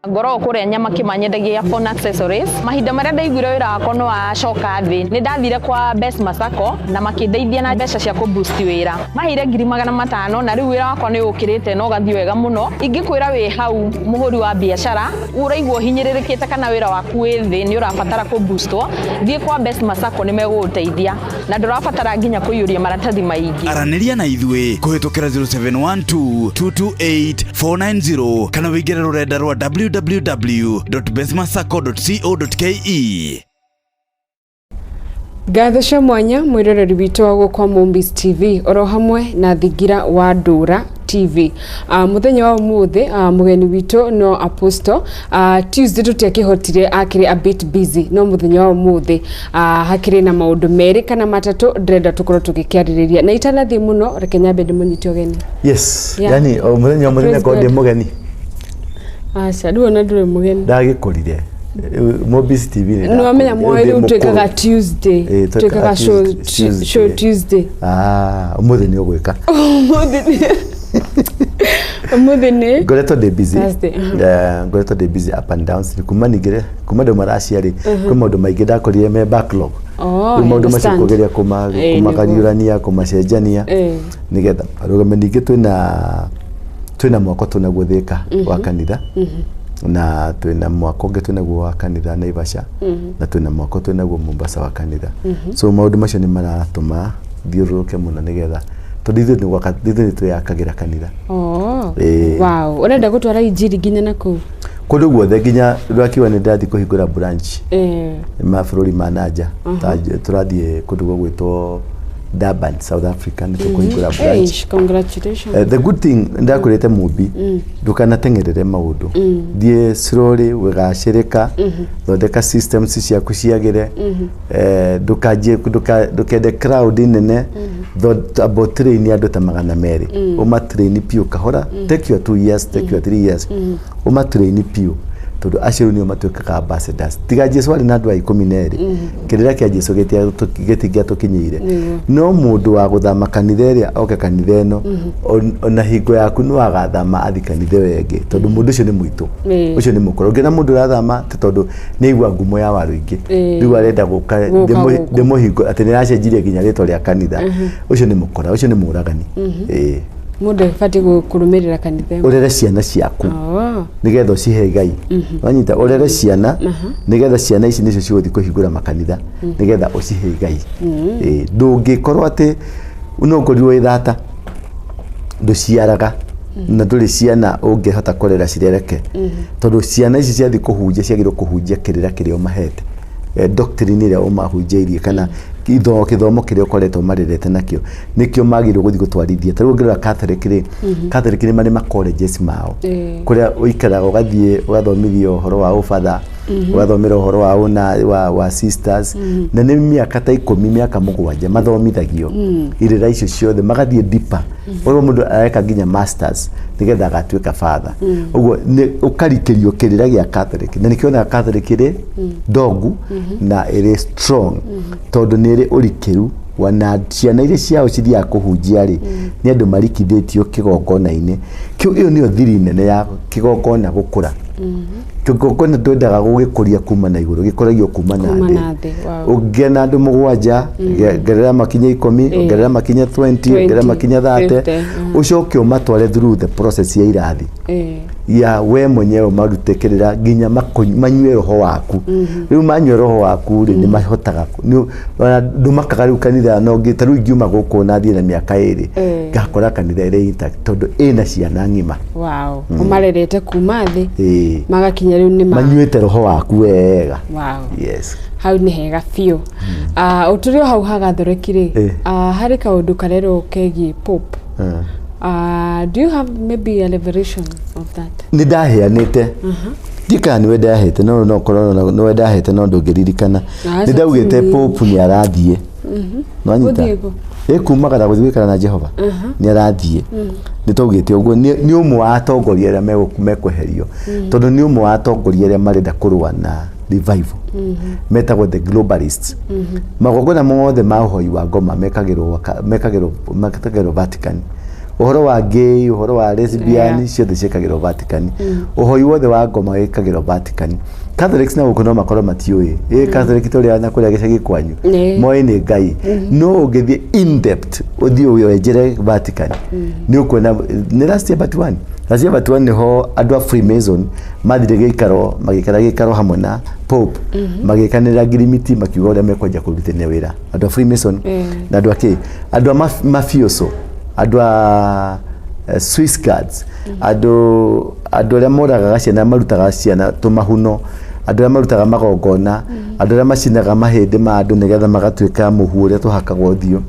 Ngoro kuria nyama kimanyendagia phone accessories mahinda maria ndaiguire wira wakwa no acoka thi ni ndathire kwa Best Masako na makindeithia na mbeca cia ku boost wira mahire 500 na riu wira wakwa ni ukirite no gathi wega muno ingikwira wi hau muhuri wa biashara uraigwo hinyiririkite kana wira waku wi thi ni urabatara ku boostwo thie kwa Best Masako ni meguteithia na ndurabatara nginya kuyuria maratathi maingi araniria na ithwe kuhitukira 0712228490 kana wigire rurenda rwa www.bestmasako.co.ke. Ngatho cia mwanya mwiroreri witu wa gukwa Mombis TV oro hamwe na Thigira wa Ndura TV. Muthenya wa umuthi mugeni witu no Apostle Tuesday tutiakihotire akiri a bit busy no muthenya wa umuthi hakiri na maundu meri kana matatu ndrenda tukorwo tugikiaririria na italathi muno reke nyambe ndimunyiti ogeni. Yes, yani muthenya wa umuthi ko ndi mugeni. Acha duona ndure mugeni. Ndagikurire Mombis TV ni no amenya mweri utwekaga Tuesday twekaga show Tuesday umuthi ni ogwika umuthi ni ngoretwo ndi busy ngoretwo ndi busy up and down kuma nigire kuma ndo maraciari kuma maundu maingi ndakorire me backlog maundu macio kugeria kumakariurania kumacenjania nigetha rugame ningi twina mwako tunaguthika wa kanitha na twina mwako ungi twinaguo wa kanitha Naivasha na twina mwako twinaguo Mombasa wa kanitha so maundu macio ni maratuma thiururuke muno nigetha tudithwe ni gwaka thithwe tuyakagira kanitha wow urenda gutwara injiri nginya naku kundu guothe nginya rwakiwa ni ndathi kuhingura branch mabũrũri ma nanja turathie kundu gwitwo Durban, South Africa ni tukuhingura branch. Congratulations. The good thing ndakurete mubi ndukanatengerere maundu thie slowly wegacirika thondeka systems ciaku ciagire ndukende crowd nene about train andu ta 200 uma train piu kahora take your 2 years take your 3 years uma train piu todo aciru nio matuikaga ambassadors tiga Jesu ari na andu 12 kirira kia Jesu getigia tukinyire no mundu wa guthama kanitha iria oke kanitha eno ona hingo yaku no agathama athi kanitha wengi tondu mundu ucio ni muito ucio ni mukoro ngena mundu rathama tondu ni igwa ngumo ya waru ingi riu arenda guka demo hingo ati ni racenjirie ginya ritwa ria kanitha ucio ni mukora ucio ni muragani mundu fati kurumirira kanitha urere ciana ciaku nigetha cihe Ngai wanyita urere ciana nigetha ciana ici nicio ciguthi kuhingura makanitha nigetha ucihe Ngai ndungikorwo ati unokorirwo ithata nduciaraga na nduri ciana ungihota kurera cirereke tondu ciana ici ciathi kuhunjia ciagirwo kuhunjia kirira kirio mahete doctrine ria umahunjairie kana kithomo kiria ukoretwo marerete nakio nikio magirwo guthi gutwarithia tariu ngirora Catholic ni mari ma colleges mao kuria uikaraga ugathie ugathomithio horo wa ufather ugathomera horo wa una wa sisters na ni miaka ta 10 miaka 7 mathomithagio irira icio ciothe magathie deeper ugo mundu areka nginya masters nigetha agatuika father ugo ukarikirio kirira gia Catholic na nikiona Catholic ri dogu na iri strong tondu ni ri urikiru wana ciana iria ciao cithia kuhunjia ri ni andu marikithitio kigongona-ini kiu iyo niyo thiri nene ya kigongona gukura kigongona twendaga gugikuria kuma na iguru gikoragio kuma na thi ugena andu 7 gerera makinya 10 gerera makinya 20 gerera makinya 30 ucoke umatware through the process ya irathi ya we mwenyewe marutekerera nginya manywe roho waku riu manywe roho waku ri ni mahotaga ndumakaga riu kanitha no ngitaru ingiuma guku na thie na miaka 2 ngakora kanitha iri intact tondu ina ciana ngima wow umarerete kuma thi magakinya riu ni manywete roho waku wega wow yes hau ni hega fio uturio hau hagathorekire hari kaundu karero kegi pop do you have maybe a liberation of that? Ni daheanite dika ni wedahete no korona no wedahete no ndongeririkana ni ndaugite popu ni arathie no anyita kumagara guthikana na Jehova ni arathie ni tugite uguo ni umwe atongoria aria mekweherio tondu ni umwe atongoria aria marenda kurwa na revival metagwo the globalists magogona mothe ma uhoi wa ngoma mekagirwo Vatican uhoro wa gay uhoro wa lesbian ciothe ciekagirwo Vatican uhoi wothe wa ngoma wikagirwo Vatican. Catholics na gukono makoro matiui Catholic toria na kuria gicagi kwanyu moi ni ngai no ugithie in depth uthio wenjere Vatican ni ukuona ni last year but one niho andũ a Freemason mathire gĩikaro magĩikara gĩikaro hamwe na Pope magĩkanĩra ngirimiti makiuga ũrĩa mekwenja kũrutithania wĩra andũ a Freemason na andũ a andũ a mafioso andũ a Swiss guards andũ arĩa moragaga ciana marutaga ciana tũmahuno andũ arĩa marutaga magongona andũ arĩa macinaga mahĩndĩ ma andũ nĩgetha magatuĩka mũhu ũrĩa tũhakagwo ũthiũ.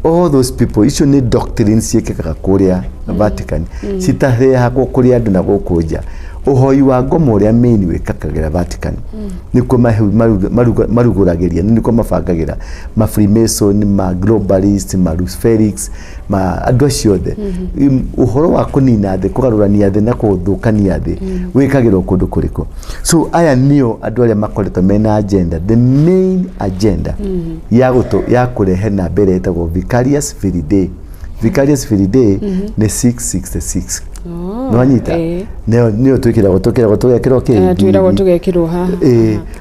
All those people icio nĩ doctrines ciĩkĩkaga kũrĩa Vatican citarehagwo kũrĩ andũ na gũkũ nja. Ũhoi wa ngoma ũrĩa main wĩkagĩra Vatican nĩkuo marugũragĩria nĩkuo mabangagĩra ma Freemason ma globalist ma Luciferics ma andũ acio othe ũhoro wa kũnina thĩ kũgarũrania thĩ na kũthũkania thĩ wĩkagĩrwo kũndũ kũrĩkũ. So aya nĩo andũ arĩa makoretwo mena agenda, the main agenda ya kũrehe na mbere etagwo Vicarious Fidei. Vicarious Fidei nĩ 666 no anyita neo twikiragwo tugekirwo haha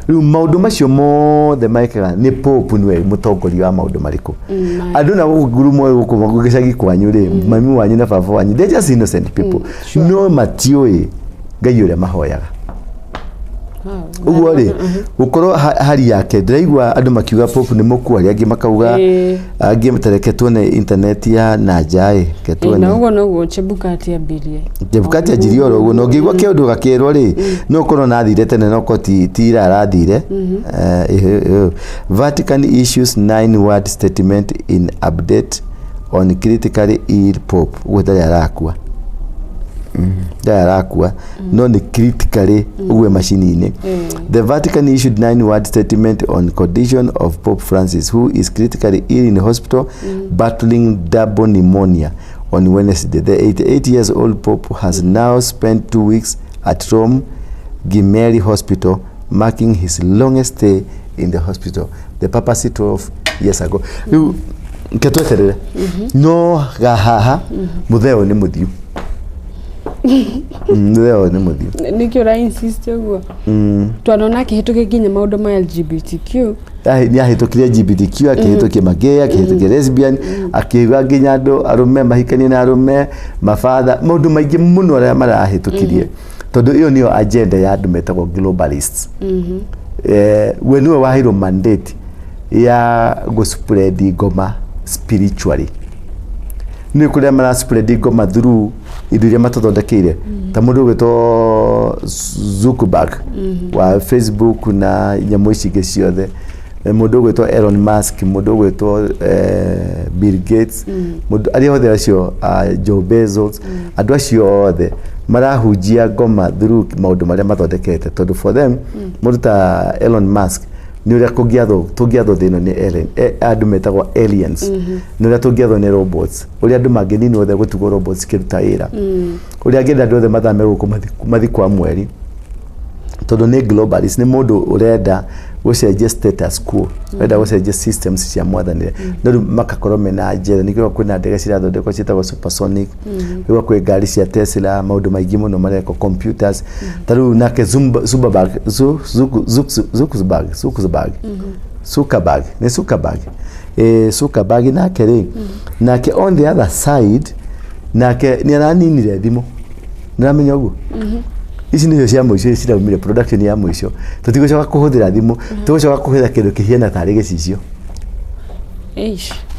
riu maundu macio mothe maikaga ni Pope niwe mutongoria wa maundu mariku andu na gurumo guko gicagi kwanyu ri mami wanyu na baba wanyu they just innocent people no matioi ngai uria mahoyaga uguo ri ukorwo hari yake ndiraigua andu makiuga Pope ni mukwari angi makauga angi mtareketwo na internet ya najae ketwo na uguo no Chebukati ambirie oro uguo no ngigwa kiundu gakirwo ri no korwo nathire tene no kotira arathire Vatican issues 9-word statement in update on critically ill Pope whether arakua arakua no ni critically uwe machine. The Vatican issued 9-word statement on condition of Pope Francis, who is critically ill in hospital battling double pneumonia on Wednesday. The 88-years-old Pope has now spent 2 weeks at Rome Gemelli Hospital, marking his longest stay in the hospital. The papacy 12 years ago. Ketweterere no gahaha mutheo ni muthiu leo ni muthiu nikio ra insist uguo twanona kihituke ginya maundu ma LGBTQ ni ahitukiria LGBTQ akihitukia magay akihitukia lesbian akiuga ginya andu arume mahikanie na arume mafather maundu maingi muno aria marahitukirie tondu iyo niyo agenda ya andu metagwo globalists we niwe wahiro mandate ya go spread ngoma spiritually ni kuria mara spread ngoma through iduria matothondekeire ta mundu gwitwo Zuckerberg wa Facebook na nyamu ici ingĩ ciothe mundu gwitwo Elon Musk mundu gwitwo Bill Gates mundu aria othe acio Joe Bezos andu acio othe marahunjia ngoma through maundu maria mathondekete tondu for them mundu ta Elon Musk ni uria tungiathwo thino ni andu metagwo aliens ni uria tungiathwo ni robots uria andu mangininwo othe gutugwo robots kiruta wira uria angenda andu othe mathame guku mathi kwa mweri tondu ni globalist ni mundu urenda gucenjia status quo urenda gucenjia systems cia mwathanire ndu makakorwo mena njera nikio kwina ndege cirathondekwo cietagwo supersonic niguo kwi ngari cia Tesla maundu maingi muno mareko computers taru nake Zuckerberg nake ri nake on the other side nake ni araninire thimu niramenya uguo ici nĩ cia mũico ciraumire production ya mũico tũtigũcoka kũhũthĩra thimũ tũgũcoka kũhũthĩra kĩndũ kĩhiana tarĩ gĩcicio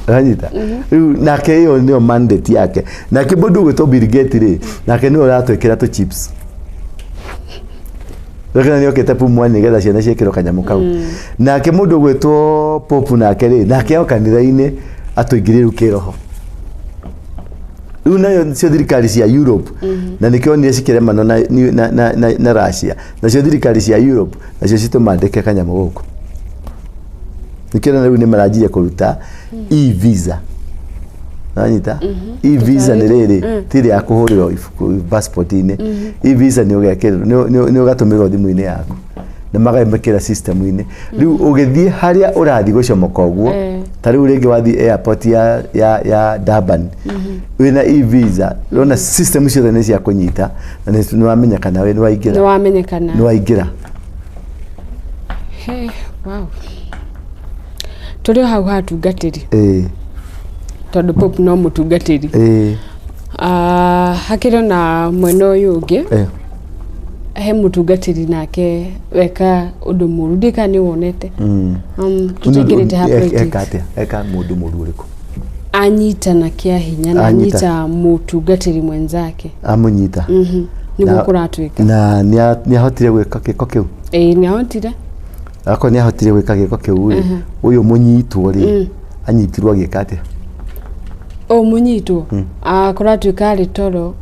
anyita rĩu nake ĩyo nĩyo mandate yake nake mũndũ gwĩtwo Bill Gates rĩ nake nĩwe ũratwĩkĩra tũ chips Rekana niyo kete pumwa nĩgetha ciana ciĩkĩrwo kanyamũ kau nake mũndũ gwĩtwo Pope nake rĩ nake o kanitha-inĩ atũingĩrie rĩu kĩroho unayo cio thirikari cia Europe na nikio ni cikiremano na Russia na cio thirikari cia Europe na cio citumandike kanyamu guku nikio na riu ni marajiria kuruta e-visa anyita e-visa ni riri tiri ya kuhurira passport ini e-visa ni ugekira ni ugatumira thimu-ini yaku na magaimekira system-ini riu ugithie haria urathi gucomoka uguo tari urege wathi airport ya Durban wina e-visa rona system ciothe nĩ cia kũnyita na nĩ wamenyekana we nĩ waingĩra wow tũrĩ hau hatungatĩri tondũ Pope no mũtungatĩri hakĩrĩ na mwena ũyũ ũngĩ he mũtungatĩri nake weka ũndũ mũru ndika nĩ wonete tũtingĩrĩte ha politics eka mũndũ mũru ũrĩkũ anyita na kia hinya na anyita mũtungatĩri mwenzake amunyita nĩguo kũratuĩka na nĩ ahotire gwĩka gĩko kĩu nĩ ahotire akoni ahotire gwĩka gĩko kĩu ũyũ mũnyitwo rĩ anyitirwo agĩka atĩa mũnyitwo kũratuĩka arĩ toro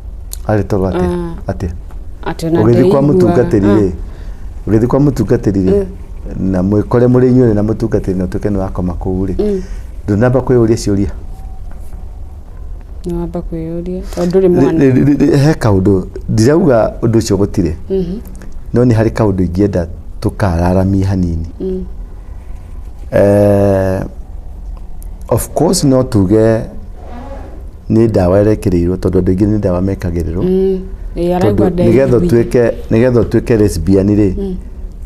atĩa ũgĩthiĩ kwa mũtungatĩri rĩ na mwĩkore mũrĩ inyuĩ na mũtungatĩri na ũtuĩke nĩ wakoma kũu rĩ ndũnamba kwĩyũria ciũria nĩwamba kwĩyũria tondũ ndũrĩ mwana he kaũndũ ndirauga ũndũ ũcio gũtirĩ no nĩ harĩ kaũndũ ingĩenda tũkararamia hanini of course no tuge nĩ ndawa ĩrekĩrĩirwo tondũ andũ aingĩ nĩ ndawa mekagĩrĩrwo nĩgetha ũtuĩke lesbian rĩ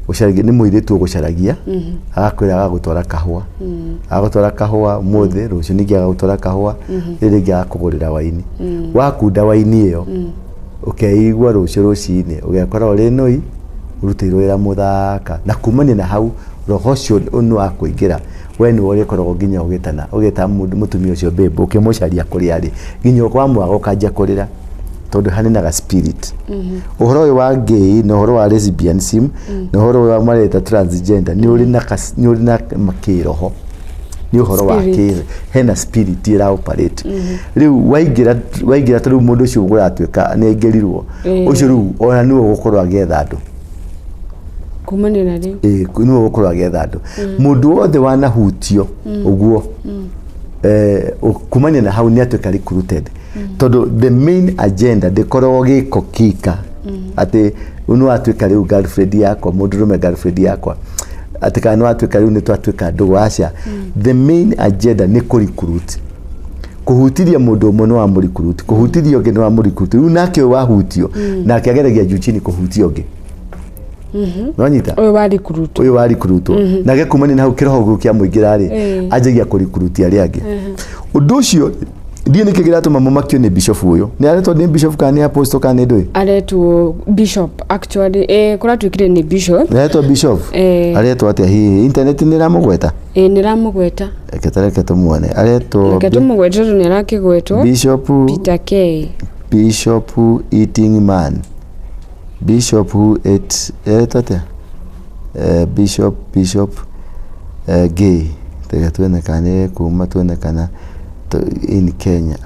gũcaragia nĩ mũirĩtu ũgũcaragia agakwĩra agagũtwara kahũa ũmũthĩ rũciũ ningĩ agagũtwara kahũa rĩrĩ rĩngĩ agakũgũrĩra waini wakunda waini ĩyo ũkeigua rũciũ rũcinĩ ũgekora ũrĩ nũi ũrutĩirwo wĩra mũthaka na kumania na hau roho ũcio nĩ wakũingĩra we nĩwe ũrĩkoragwo nginya ũgĩta mũtumia ũcio babe ũkĩmũcaria kũrĩa arĩ nginya ũkwamwaga ũkanjia kũrĩra tondũ haninaga spirit ũhoro ũyũ wa gay na ũhoro wa lesbianism na ũhoro wa mareta transgender nĩ ũrĩ na kĩroho nĩ ũhoro wa hena spirit ĩra operate rĩu waingĩra tondũ mũndũ ũcio ũratuĩka nĩ aingĩrirwo ũcio rĩu ona nĩwe ũgũkorwo agĩetha andũ kumania na rĩu nĩwe ũgũkorwo agĩetha andũ mũndũ wothe wanahutio ũguo kumania na hau nĩ atuĩka recruited tondũ the main agenda ndĩkoragwo gĩko kika atĩ nĩ watuĩka rĩu girlfriend yakwa mũndũrũme girlfriend yakwa atĩ kana nĩ watuĩka rĩu nĩ twatuĩka andũ aca the main agenda nĩ kũrecruit kũhutiria mũndũ ũmwe nĩ wa mũrecruit kũhutiria ũngĩ nĩ wa mũrecruit rĩu nake wahutio nake ageragia juu chini kũhutia ũngĩ nonyita ũyũ wa recruit nake kumania na hau kĩroho gĩa mũingĩra rĩ anjagia kũrecruitia arĩa angĩ ũndũ ũcio ndiye nĩ kĩgĩratũma mũmakio nĩ bishop ũyũ nĩ aretwo nĩ bishop kana nĩ apostle kana nĩ ndũĩ aretwo bishop actually kũratuĩkire nĩ bishop aretwo bishop aretwo atĩa hihi internet nĩ ĩramũgweta nĩ ĩramũgweta reke tũmuone aretwo reke tũmũgwete tondũ nĩ arakĩgwetwo Bishop Peter K Bishop eating man Bishop atĩa Bishop gay tega tuone kana kuma tuone kana in Kenya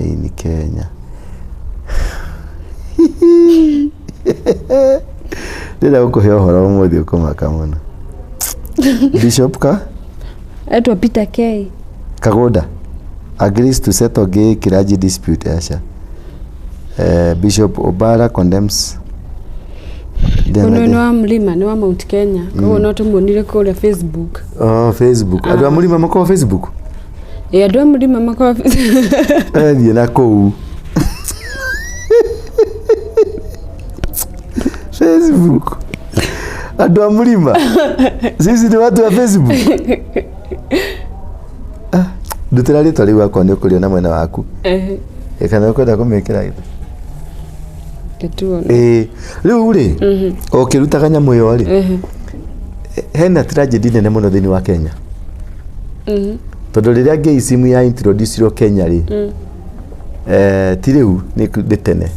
in Kenya ndĩrenda gũkũhe ũhoro ũmũthĩ ũkũmaka mũno Bishop etwa Peter K Kagoda agrees to settle gay clergy dispute Asha Bishop Obara condemns Kono wa mlima ni wa Mount Kenya kwa no tumuonire kule Facebook Facebook andũ a mlima makwa Facebook andũ a mlima makwa thiĩ na kũu Facebook andũ a mlima sisi ni watu wa Facebook ndutĩra rĩtwa rĩu wakwa nĩ ũkũrĩona mwena waku kana ũkwenda kũmĩkĩra rĩu rĩ ũkĩrutaga nyamũ ĩyo rĩ hena tragedy nene mũno thĩinĩ wa Kenya tondũ rĩrĩa gayism ya introduce Kenya rĩ ti rĩu nĩ tene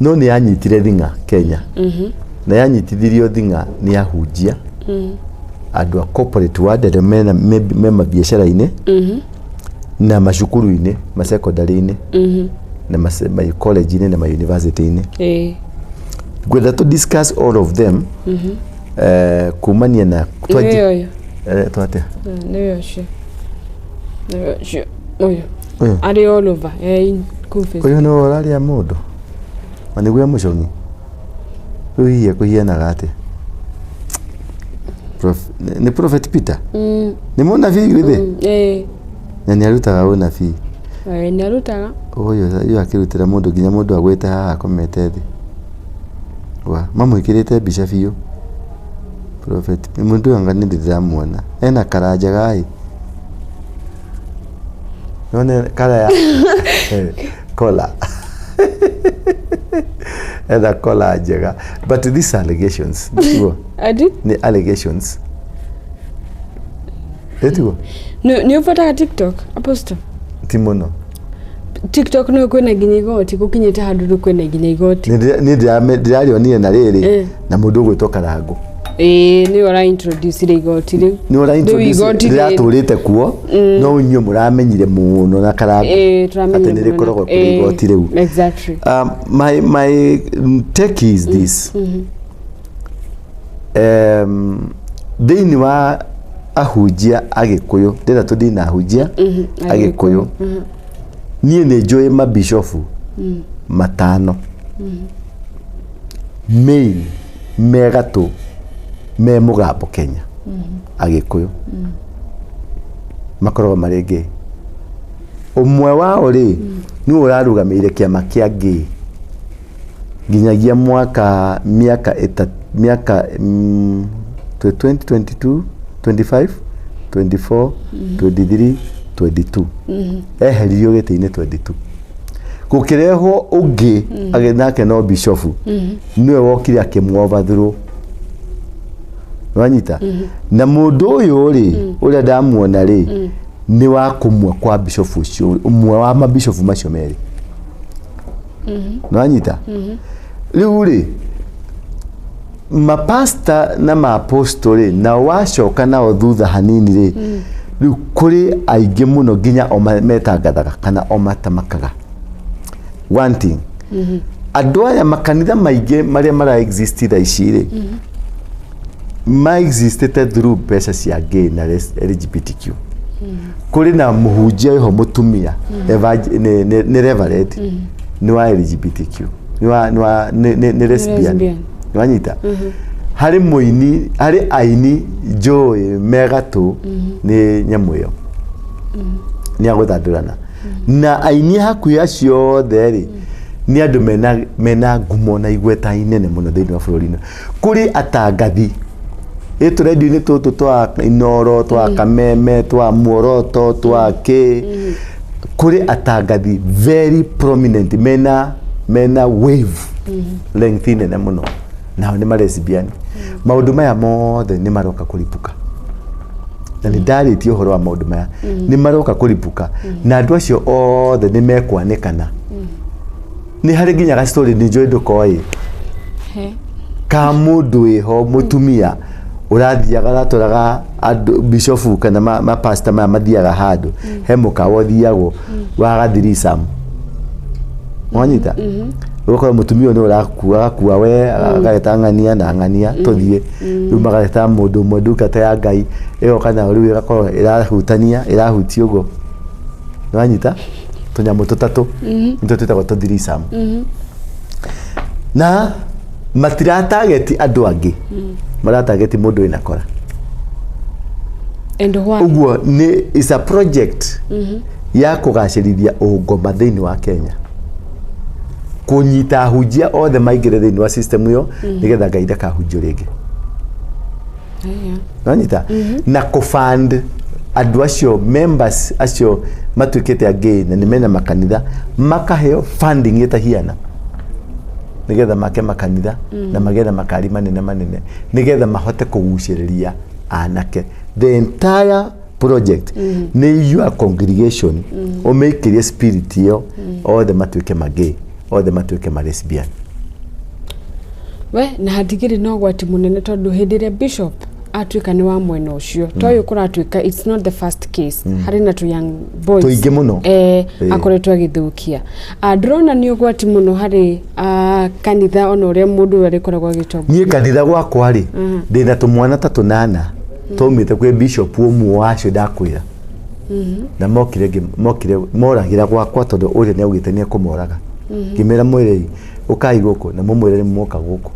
no nĩ yanyitire thing'a Kenya na yanyitithirio thing'a nĩ ahunjia andũ a corporate world arĩa me mabiacara-inĩ na macukuru-inĩ secondary-inĩ na college-inĩ na university-inĩ gwenda to discuss all of them kumania na twate nĩyo ari all over ũyũ no ũrarĩa mũndũ manĩguo mũcong'i rĩu hihi ekũhianaga atĩ ni Prophet Peter ni munabii githe na ni arutaga unabii ni arutaga yo akirutira mundu nginya mundu agwete haha akomete thi wa mamwikirite mbica biũ Prophet mundu anga ni ndiramuona ena karanja gai none kara ya kola ena kola njega but these allegations ni allegations etigo ni ufataga TikTok Apostle timono TikTok no kwena nginya igoti gukinyite handu kwena nginya igoti ni ndirarionire na riri na mundu gwitwo Karangu ni ora introduce igoti riu ni ora introduce ndiraturite kuo no unyu muramenyire muno na Karangu turamenyire ati nirikoragwo kuri igoti riu exactly my take is this thini wa ahunjia agikuyu ndira tudina ahunjia agikuyu niĩ nĩ njũĩ mabishofu matano main me gatũ me mũgambo Kenya agĩkũyũ makoragwo marĩ ngĩ ũmwe wao rĩ nĩ ũrarũgamĩrĩire kĩama kĩa ngĩ nginyagia miaka 2022 25 24 23 22 eheririo gĩtĩ-inĩ 22 gũkĩrehwo ũngĩ nake no bishofu nĩwe wokire akĩmwovathũrũ wanyita na mũndũ ũyũ rĩ ũrĩa ndamuona rĩ nĩ wa kũmwe kwa bishofu ũcio ũmwe wa mabishofu macio merĩ wanyita rĩu rĩ mapasta na maapostoli na wacoka nao thutha hanini rĩ riu kuri aingĩ mũno nginya metangathaga kana omatamakaga one thing andũ aya makanitha maingĩ marĩa mara exist thaa ici rĩ ma existete through mbeca cia gay na LGBTQ kuri na mũhunjia ho mũtumia nĩ reverend nĩ wa LGBTQ nĩ lesbian wanyita hari muini hari aini joy megatũ ni nyamũ ĩyo ni agũthandũrana na aini hakuhĩ acio othe rĩ ni andũ mena ngumo na igweta inene mũno thĩinĩ wa bũrũri-inĩ kũrĩ atangathi tũrendio-inĩ tũtũ twa Inoro twa Kameme twa Muoroto twa Kĩ kũrĩ atangathi very prominent mena wave length nene mũno nao nĩ lesbian maũndũ maya mothe nĩ maroka kũripuka na nĩ ndarĩtie ũhoro wa maũndũ maya nĩ maroka kũripuka na andũ acio othe nĩ mekwanĩkana nĩ harĩ nginya ga story nĩ njũĩ ndũkoĩ ka mũndũ wĩho mũtumia ũrathiaga ratũraga andũ bishofu kana mapasta maya mathiaga handũ he mũkawa ũthiagwo wa gathirisam wanyita ũgakora mũtumia nĩ ũrakua we agareta ng'ania na ng'ania tũthiĩ rĩu magareta mũndũ ũmwe ndungata ya Ngai ĩyo kana rĩu ĩgakorwo ĩrahutia ũguo nĩwanyita tũnyamũ tũtatũ nĩtwo twĩtagwo tũthirisam na matiratageti andũ angĩ maratageti mũndũ wĩna kora ũguo is a project ya kũgacĩrithia ũngoma thĩinĩ wa Kenya kunyita ahunjia othe maingĩre thĩinĩ wa system ĩyo nĩgetha Ngai ndakahunjio rĩngĩ nanyita na kũfund andũ acio members acio matuĩkĩte angĩ na nĩ mena makanitha makaheo funding ĩtahiana nĩgetha make makanitha na magetha makari manene nĩgetha mahote kũgucĩrĩria anake the entire project nĩ your congregation ũmĩkĩrie spirit ĩyo othe matuĩke magĩ othe matuĩke ma lesbian we na hatigiri no gwati munene tondu hindi ria bishop atuika ni wa mwena ucio toyo kuratuika it's not the first case hari na tu young boys tuinge muno akoretwa githukia ndrona ni ugwati muno hari kanitha ona uria mundu arikoragwa gitongo nie kanitha gwakwa ri ndina tumwana ta tunana tomite kwe bishop umwe wacio ndakwira na mokire moragira gwakwa tondu uria ni augite ni akumoraga kimera mwirei ukai guku na mumwire ni muka guku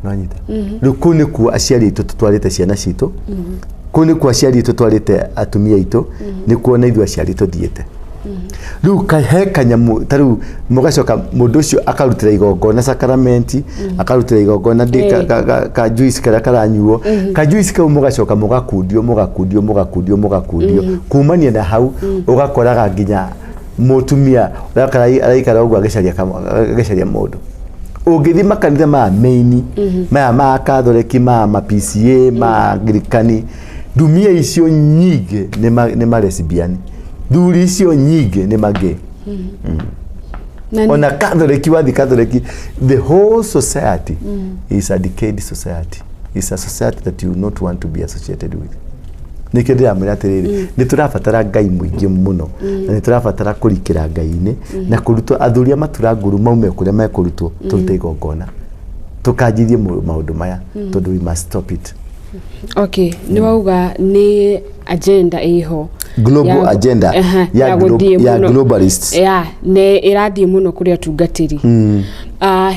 nanyita ruku ni ku aciari itu tutwarite ciana citu kuni kwa aciari itu twarite atumia itu ni kuona ithu aciari tuthiete riu kahe kanyamu taru mugacoka mundu ucio akarutira igongona sakramenti akarutira igongona ka juice kara karanyuo ka juice ka mugacoka mugakundio kumania na hau ugakoraga nginya mutumia araikara ugwa agecaria mundu ungithi makanitha ma maini ma Catholic ma PCA ma Anglikani dumia icio nyingi ni ma lesbian duri icio nyingi ni mage ona Catholic the whole society is a decayed society. It's a society that you not want to be associated with. Nikende amira atiriri ni turafatara ngai muingi muno na ni turafatara kurikira ngai-ini na kurutwo athuria maturanguru maume kuria mekurutwo turute igongona tukanjithie maundu maya tondu we must stop it. Okay, ni wauga ni agenda iho global agenda ya globalists ne irathie muno kuria tungatiri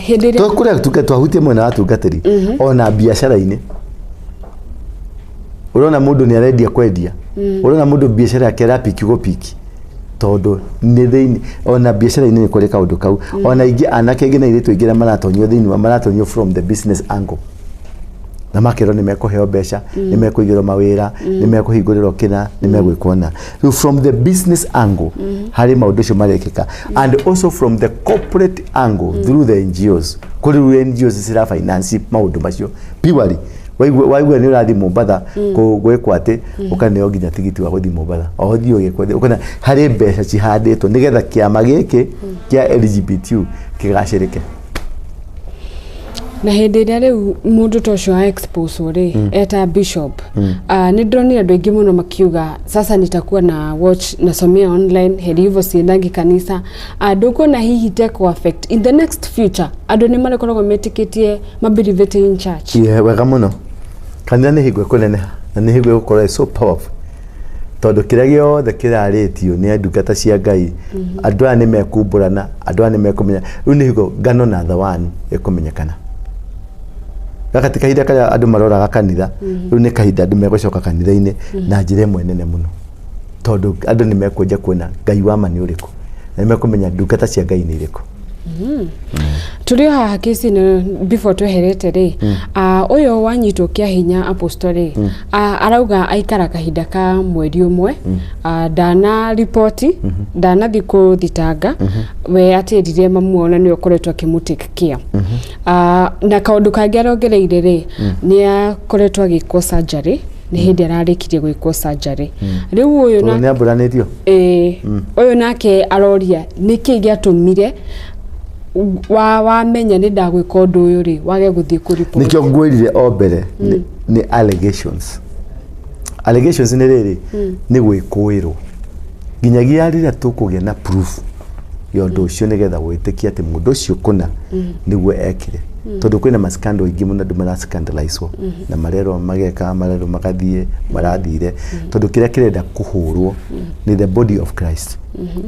hindire to kuria twahutie mwena wa tungatiri ona biashara-ini urona mundu ni arendia kwendia urona mundu biashara yake rapiki gopiki tondu ni thiini ona biashara-ini ni kuri kaundu kau ona ingi anake ingi na iritu ingi maratonyio thiini maratonyio from the business angle na makero ni mekuheo mbeca ni mekuigirwo mawira ni mekuhingurirwo kina ni megwikona from the business angle hari maundu cio marekeka and also from the corporate angle through the NGOs kuri NGOs cira finance maundu macio purely waigua ni urathi Mombatha gwikwa ati ukaneo nginya tigiti wa guthi Mombatha othio gikwende ukana hari mbeca cihanditwo nigetha kiama giki kia LGBTQ kigacirike na hindi ria riu mundu tocio a expose ri eta bishop ni ndronire andu aingi muno makiuga sasa nitakuwa na watch nasomea online heri hivyo siendangi kanisa nduko na hihi take affect in the next future andu ni marekoragwo metikitie mabirivete in church wega muno kanitha ni higwe kunene na ni higwe gukorwo so powerful tondu kiria giothe kiraritio ni ndungata cia ngai andu aya ni mekumburana andu aya ni mekumenya riu ni higwe ngano na thawani ikumenyekana gakati kahinda karia andu maroraga kanitha riu ni kahinda andu megucoka kanitha-ini na njira imwe nene muno tondu andu ni mekwenja kuona ngai wa ma ni uriku na ni mekumenya ndungata cia ngai ni iriku Turio haha kesi na before tweherete ri uyo wanyitwo kia hinya apostoli arauga aikara kahinda ka mweri umwe dana reporti dana thiko thitanga we atirire mamuona ni ukoretwa kimutik kia na kaundu kangi arongereire ri ni akoretwa agikwo surgery ni hindi ararikirie gwikwo surgery riu uyu na ni amburanitio uyu nake aroria niki giatumire wamenya ni ndagwika undu uyu ri wage guthie ku report nikyo ngwirire o mbere ni allegations ni riri ni gwikuirwo nginyagia rira tukugia na proof yondu ucio nigetha gwitikia ati mundu ucio kuna niguo ekire tondu kwina maskando ingi muno andu marascandalizewo na marero mageka marero magathie marathire tondu kiria kirenda kuhurwo ni the body of Christ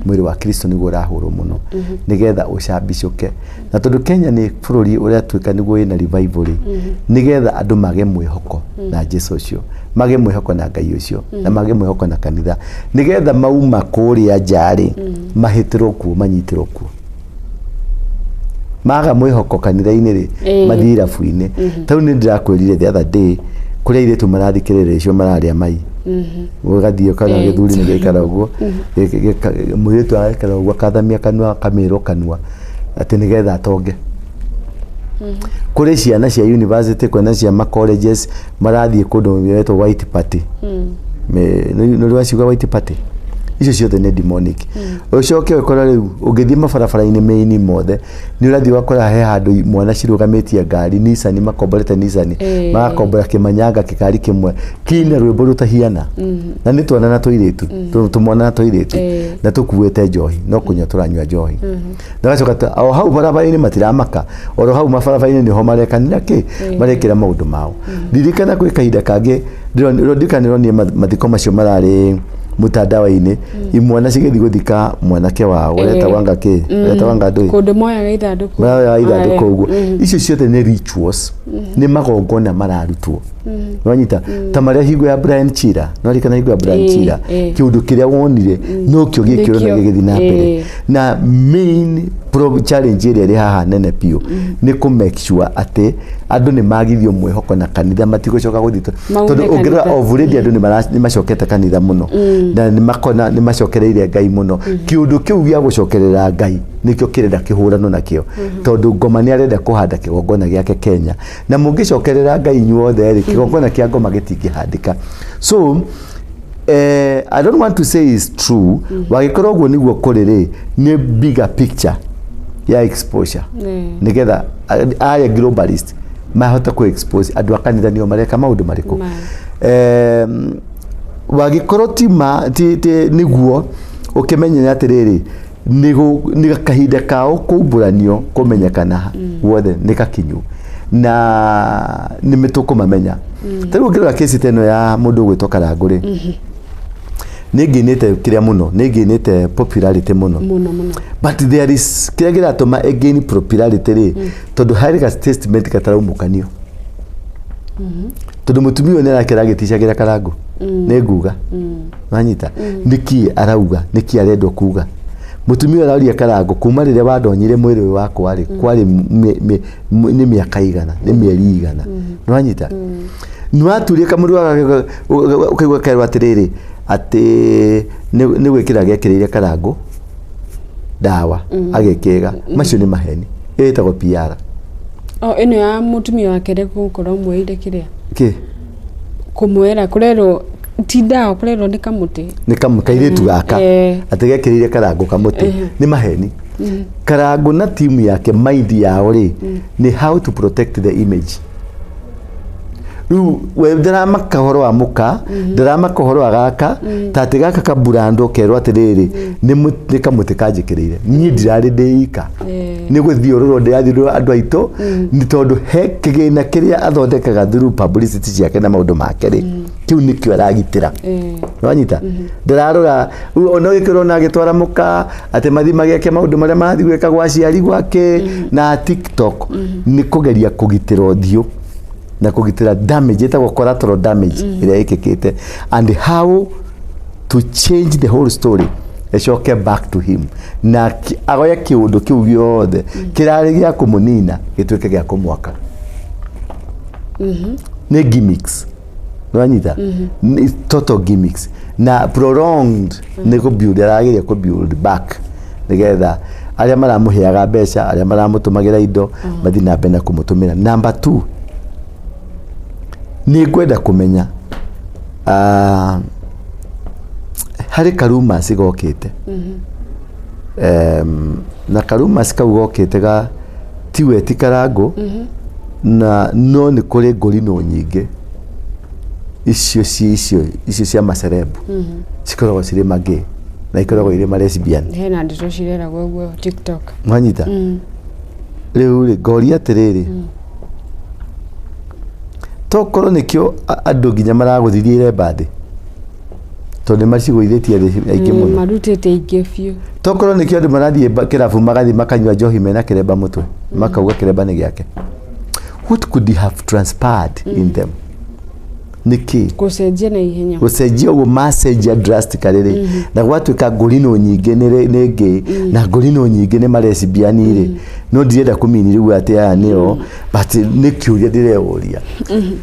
mwiri wa Kristo niguo urahurwo muno nigetha ucambicuke na tondu Kenya ni bururi uria twika niguo ina revival nigetha andu mage mwihoko na Jesu ucio mage mwihoko na Ngai ucio na mage mwihoko na kanitha nigetha mauma kuria njari mahitirwo ku manyitirwo ku maga mwihoko kanitha-ini ri mathira fu-ini tau ni ndirakwirire the other day kuria iritu marathikirira icio mararia mai ugathio kana githuri ni gikara uguo muritu agikara uguo akathamia kanua kamiro kanua ati nigetha atonge kuri ciana cia university kwena cia ma colleges marathie kundu yeto white party no rwaciuga white party icio ciothe ni demonic ucoke ukora riu ungithie mabarabara-ini meini mothe ni urathie wakora he handu mwana cirugamitie ngari Nissan makomborete Nissan magakombora kimanyanga kikari kimwe kina rwimbo rutahiana na ni twana na tuiritu tumwana na tuiritu na tukuwete njohi no kunya turanywa njohi na gacoka o hau barabara-ini matiramaka oro hau mabarabara-ini niho marekanira ki marekira maundu mao ndirikana kwi kahinda kangi ndiro ndikaniro ni mathiko macio marari mutandao-ini imwana cigethi guthika mwanake wao wetawanga ki wetawanga ndui kundu moya gaithanduku moya gaithanduku uguo icio ciothe ni rituals ni magongona mararutwo wanyita ta maria hingo ya Brian Chira no rikana hingo ya Brian Chira kiundu kiria wonire no kio gikiro na gigithi na mbere na main challenge iri haha nene pio ni ku make sure ate andu ni magithio mwihoko na kanitha matigocoka guthito tondu ungira already andu ni macokete kanitha muno na ni makona ni macokereire Ngai muno kiundu kiu gya gucokerera Ngai nikio kirenda kihurano nakio tondu ngoma ni arenda kuhanda kigongona giake Kenya na mungicokerera Ngai nyuothe ri kigongona kia ngoma gitingihandika so I don't want to say is true wagikorwo guo niguo kuriri ni bigger picture ya exposure nigetha aya globalist mahota ku expose andu akanitha nio mareka maundu mariku wagikorwo ti niguo ukimenya atiriri ni kahinda kao kumburanio kumenyekana wothe ni kakinyu na ni mituko mamenya tariu ngirora kesi teno ya mundu gwitwo Karangũ ninginite kiria muno ninginite popularity muno but there is kiria giratuma again popularity ri tondu hari ga statement kataraumukanio tondu mutumio ni arakira gitishagira Karangũ ni nguga wanyita niki arauga niki arendwo kuga mutumio araria Karangũ kuma riria wadonyire mwiri wakwa ri kwari ni miaka igana ni mieri igana wanyita nwaturie kamuru ukaigwa kairwa atiriri ati ni gwikira gekireire Karangũ dawa agekega macio ni maheni etagwo PR ino ya mutumia wake gukorwo mweire kiria ki kumwera kurero ti dawa kurero ni kamuti kairitu gaka ati gekireire Karangũ kamuti ni maheni Karangũ na timu yake mind yao ri ni how to protect the image we drama kahoro wa muka drama kahoro agaka tati gaka kaburando kerwa atiriri ni kamuti kanjikirire ni ndirari ndeika ni guthiororo ndiathiro andu aito ni tondu he kigina kiria athondekaga through publicity ciake na maundu make ri kiu nikio aragitira wanyita ndirarora ono gikiro na gitwara muka ati mathima giake maundu maria mathi gweka gwa ciari gwake na TikTok ni kugeria kugitira uthio na kugitira damage etagwo collateral damage iria ikikite and how to change the whole story ecoke back to him na agoya kiundu kiu giothe kirari gia kumunina gituike gia kumwaka ni gimmicks wanyita ni total gimmicks na prolonged ni ku build aragiria ku build back nigetha aria maramuheaga mbeca aria maramutumagira indo mathi na mbena kumutumira number 2 ni kwenda kumenya hari karuma sigokite na karuma sikagokite ga tiwe ti Karangũ na no ni kuri ngorino nyinge icio cia macerebu cikoragwo ciri magi na ikoragwo iri ma lesbian hena ndito cirera gwo TikTok mwanyita riu ngoria atiriri tokoro nikio andu nginya maraguthirie bathi tondu macigwithitie aiki muno marutete ingi biu tokoro nikio andu marathie kirabu magathi makanywa njohi mena kiremba mutwe makauga kiremba ni giake what could have transpired in them niki gucenjia na ihenya gucenjia uguo macenjia drastically na gwatuika ngorino nyingi ni ngi na ngorino nyingi ni malesbian ri no ndirenda kumini riu ati aya nio but ni kiuria ndireoria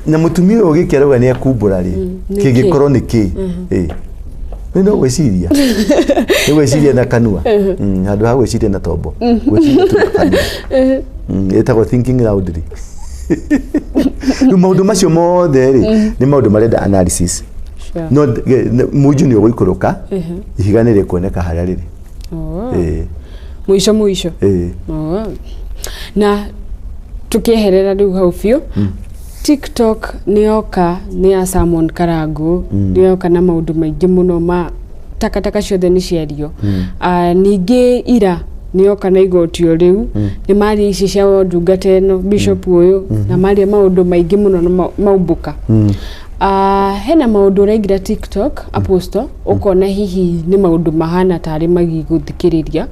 na mutumia uyu gikeraga ni akumbura ri kingikorwo niki no gwiciria ni gwiciria na kanua handu ha gwiciria na tombo gwiciria tu kanua etagwo thinking loudly maundu macio mothe ri ni maundu marenda analysis no muju ni uguikuruka ihiga ni rikuoneka haria riri muico na tukieherera riu hau biu TikTok nioka ni ya Simon Karangũ nioka na maundu maingi muno ma takataka ciothe ni ciario ningi ira nioka na igotio riu ni mari ici cia ndungata eno bishop uyu na mari maundu maingi muno maumbuka hena maundu urengira TikTok aposto ukona hihi ni maundu mahana tari magiguthikiriria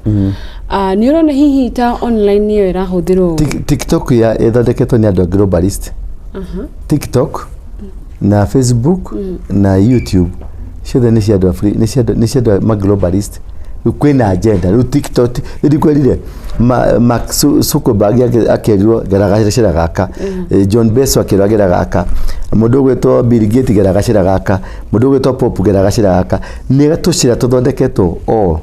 ni urona hihi ta online niyo irahuthirwo TikTok ya ethondeketwo ni andu globalist TikTok na Facebook na YouTube ciothe ni cia andu ni cia andu ma globalist kwina agenda ru TikTok ndi kwirire Mark Zuckerberg akerirwo geragacira gaka John Bezos akerirwo geragaka mundu gwetwo Bill Gates geragacira gaka mundu gwetwo Pope geragacira gaka ni gatucira tuthondeketwo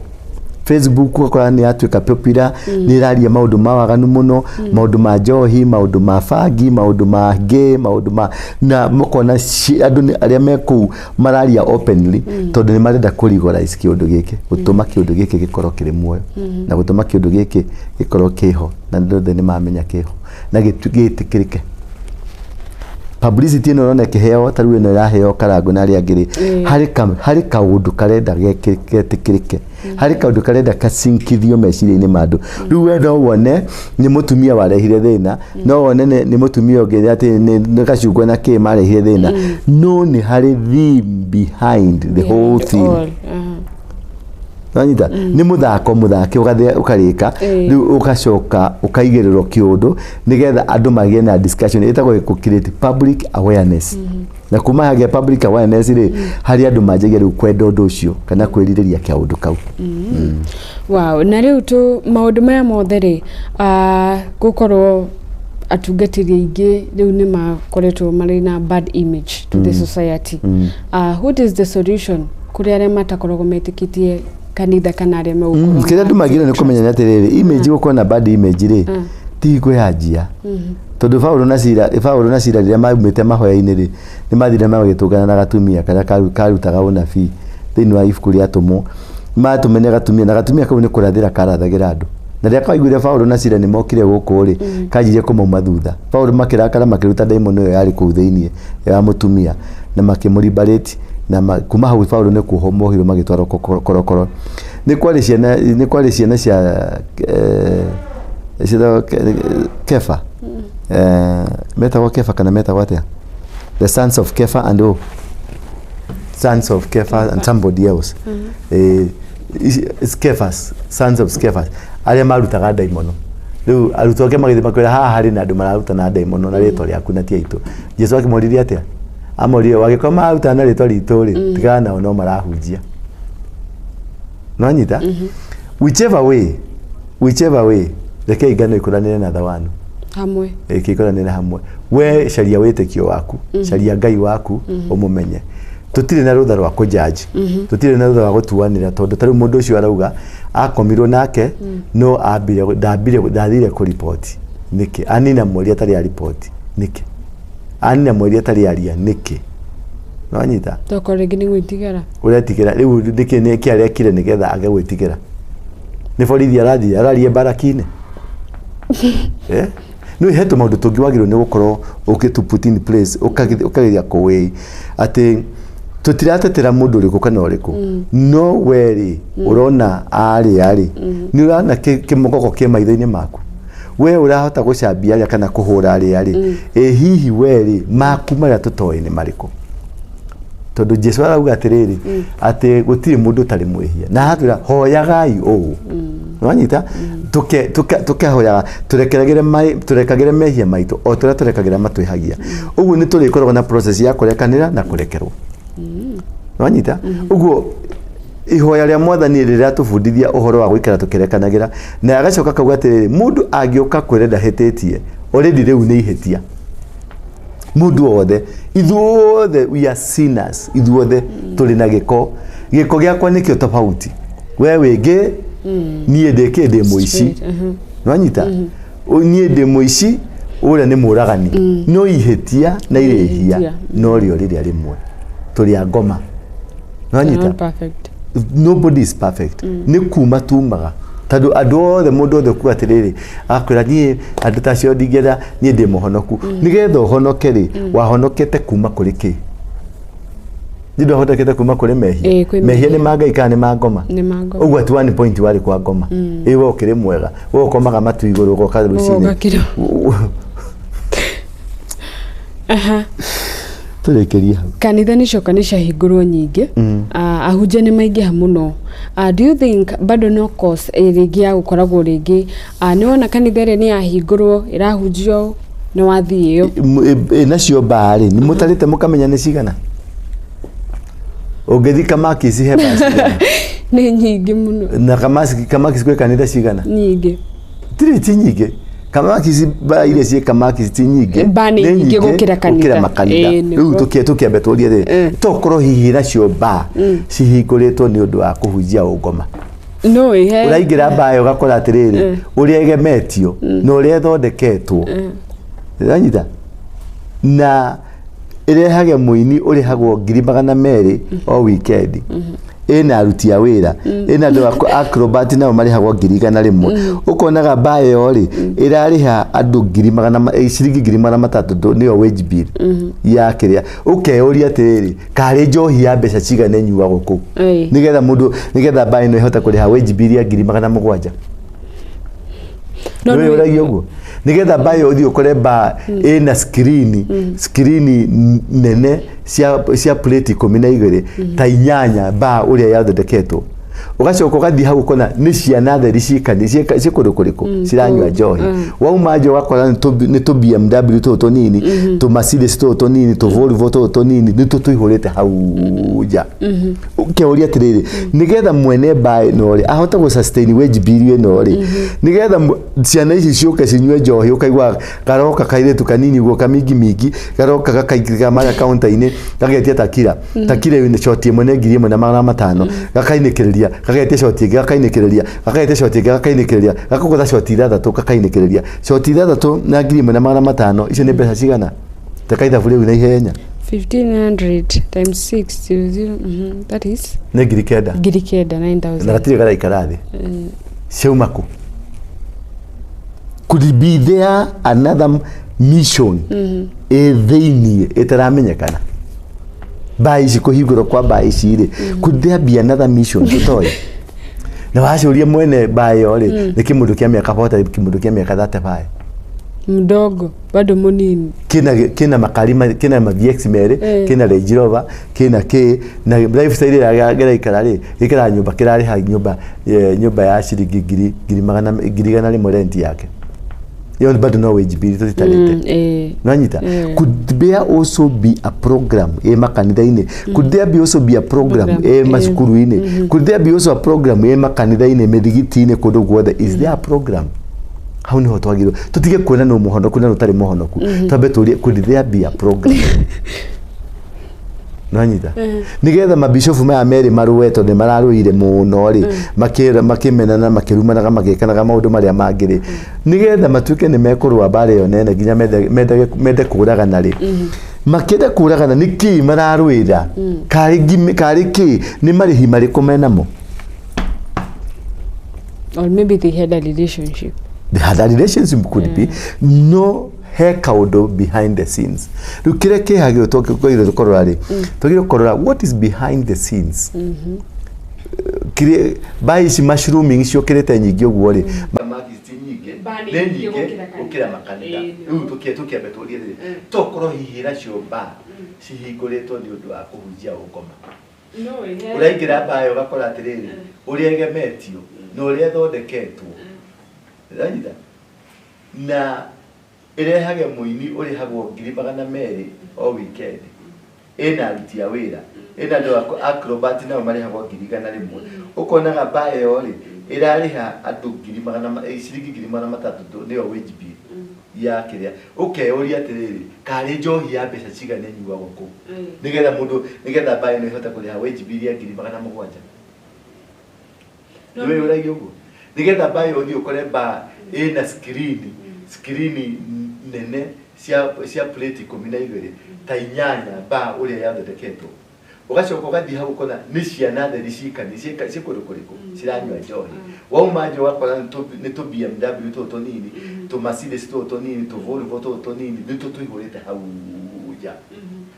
Facebook kwa ni atuika popular ni raria maundu mawaganu muno maundu ma njohi maundu ma fagi maundu ma gay maundu ma na mukona andu aria meku mararia openly tondu ni marenda kurigorize kiundu giki gutuma kiundu giki gikoro kiri muoyo na gutuma kiundu giki gikoro kiho na ndothe ni mamenya kiho na gitikirike publicity no rona kiheo taru ino iraheo karangu na ria ngiri hari kaundu karenda getikirike hari kaundu karenda kasinkithio meciria-ini mandu riu wenda wone ni mutumia warehire thina no wone ni mutumia ungi ati ni gacungwa na ki marehire thina no ni hari theme behind the whole thing Nanyita ni muthake ukarika riu ugacoka ukaigirirwo kiundu nigetha andu magie na discussion itagwo create public awareness na kuma hage public awareness ri hari andu manjagia riu kwenda undu ucio kana kwiririria kiundu kau wow na riu tu maundu maya mothe ri gukorwo atungatiri aingi riu ni makoretwo mari na bad image to the society what is the solution kuri aria matakoragwo metikitie kanitha kana aria megukora kira ndu magire ni kumenya atiriri image gukorwo na bad image ri ti kwihanjia tondu Paulo na Sila ria maumite mahoya-ini ri ni mathire magitungana na gatumia kana karutaga unabii thiini wa ibuku ria Atumo matumene gatumia na gatumia kau ni kurathira karathagira andu na ria kaiguire Paulo na Sila ni mokire guku ri kanjirie kumauma thutha Paulo makirakara makiruta daimono iyo yari kuu thiini ya mutumia na makimuribarate na kuma hau Paulo ne kuhomohiro magitwaro korokoro ni kwari ciana cia Kefa metagwo Kefa kana metagwo atia the sons of Kefa and sons of Kefa and somebody else Skephas sons of Skephas aria marutaga daimono riu arutwo ke magithima kwira haha hari na andu mararuta na daimono na ritwa riaku na tiaitu Jesu akimoriria atia amorire wagikoma aruta na ritwa ritu ri tigana no marahunjia no nyita whichever way reke igano ikuranire na thawanu hamwe ikikuranire hamwe we sharia witekio waku sharia Ngai waku umumenye tutire na rutha rwa kujaji tutire na rutha rwa gutuanira tondu tari mundu ucio arauga akomirwo nake no ndathire ku report niki anina mweri atari a report niki anina mweri atari aria niki no nyita tokore ngini gwitigera uretigera riu niki ni kiaria kire nigetha age gwitigera ni borithi ararie barakine no heto maundu tungiwagirwo ni gukorwo ukitu put in place ukageria kuwei ati tutiratetera mundu uriku kana uriku no weri urona ari ni urana kimogoko ke maitho-ini maku we urahota gucambia aria kana kuhura ari hihi weri maku maria tutoe ni mariku tondu Jesu arauga atiriri ati gutiri mundu tari mwihia na hatwira hoyagai uu nwanyita tukehoyaga turekagire mehia maitu o turia turekagira matwihagia uguo ni turikoragwo na process ya kurekanira na kurekerwo nwanyita uguo ihoya ria mwathani riria tubundithia uhoro wa guikara tukirekanagira na agacoka kauga atiriri mundu angioka kwirenda hetitie already riu ni ihetia mundu othe ithuothe we are sinners ithuothe tuli na giko giakwa nikio tofauti we wingi nie ndi muici nwanyita nie ndi muici uria ni muragani no ihetia na irehia no rio riria rimwe tuli a ngoma nwanyita nobody is perfect ni kuma tumaga tondu andu othe mundu othe kuga atiriri akwira nie andu tacio ndingenda nie ndi muhonoku nigetha uhonoke ri wahonokete kuma kuri ki ndido honokete kuma kuri mehia ni mangai kana ni mangoma uguo ati 1 point wari kwa ngoma iwe ukiri mwega we ukomaga matu iguru ugoka rucini turekerie hau kanitha nicio kanisha hingurwo nyingi ahunjia ni maingiha muno. Do you think bado no cause ringi ya gukoragwo ringi ni wona kanitha ri ni yahingurwo irahunjio ni wathii iyo nacio mbari ni mutarite mukamenya ni cigana ungethi kamakisi he basi ni nyingi muno na kamakisi kwe kanitha cigana nyingi ti nyingi kamakisi ba ile cie kamakisi ti nyingi ni nyingi gukira kanitha riu tukiambe turie ri tokorwo hihi nacio ba cihingũrĩtwo ni undu wa kuhunjia ungoma no uraingira ba ugakora atiriri uria egemetio na uria thondeketwo ranyita na irehage muini urihagwo 200,000 o weekend ina aruti a wira ina andu acrobat nao marihagwo 100,000 ukonaga bayo ri irariha andu 300,000 niyo wage bill ya kiria ukeuria atiriri kari njohi ya mbeca cigane nyuwa guku nigetha bayo no ihota kuriha wage bill ya 700,000 no uragio guo nigetha bayo uthi ukore ba ina screen nene cia plate 12 ta inyanya ba uria yathondeketwo ugacoka ugathi hau ukona ni ciana theri cikani cikundu kuriku ciranywa njohi wauma njo gakora ni tu BMW to nini tu Mercedes to nini tu Volvo to nini ni tuihurite hau ja ukeuria atiriri nigetha mwene bae no ri ahota gu sustain wage bill no ri nigetha ciana ici ciuke cinywe njohi ukaigwa garoka kairetu kanini guo kamingi garoka gakaigika mara counter-ini gagetia takira ni short imwe ne 1,500 gakainikereria gagete shoti gakainikereria gakugutha shoti 3 gakainikereria shoti 3 na 1,500 icio ni mbeca cigana takaitha bure na ihenya 1,500 times 6 that is ne girikeda 9,000 na gatire gara ikarathi ceumaku could be there another mission thiini itaramenyekana baici kuhingurwo kwa baici ri could there be another mission tutoi na wacuria mwene bayo ri ni kimundu kia miaka 40 kimundu kia miaka 35 mdogo bado munini kina makalima kina mavx mere kina Range Rover kina na lifestyle ya gera ikarari ikara nyumba kirari ha nyumba ya shiringi 100,000 rent yake yon bado no wage bill tutalete nanyita could there also be a program makanitha-ini could there be also be a program masukuru-ini could there be also a program makanitha-ini mithigiti-ini kundu guothe is there a program hau niho twagirwo tutige kuona no muhonoku na rutari muhonoku twambe turie could there be a program nanyita nigetha mabishofu maya meri maruweto ni mararuire muno ri makimenana makirumanaga magikanaga maundu maria mangiri nigetha matuike ni mekurwa bare yo nene ginya mende kuragana ri makende kuragana niki mararuira kari ki ni marihi mariku menamo or maybe they had a relationship could be no he kaundu behind the scenes rukire ke hagiro tokire tukorora ri tugire korora what is behind the scenes kire baici mushrooming cio kirete nyingi uguo ri magisi nyingi ukira makanitha riu tukiambe turie ri tokorwo hihira cio ba cihingũrĩtwo ni undu wa kuhunjia ungoma uraingira bayo gakora atiriri uria egemetio na uria thondeketwo ranyita na irehage muini urihagwo 200,000 o weekend ina aruti a wira ina andu acrobat nao marihagwo 100,000 ukonaga bayo ri irariha andu 1,500 niyo wage bill ya kiria ukeuria atiriri kari njohi ya mbeca cigane nyuwa guku nigetha bayo no ihota kuriha wage bill ya 700,000 niwe uragio guo nigetha bayo uthi ukore ba ina screen nene cia plate 12 ta inyanya ba uria yathondeketwo ugacoka ugathi hau ukona ni ciana theri cikani cikundu kuriku ciranywa njohi wauma njo wakora ni tu BMW to nini tu Mercedes to nini tu Volvo to nini ni tuihurite hau ja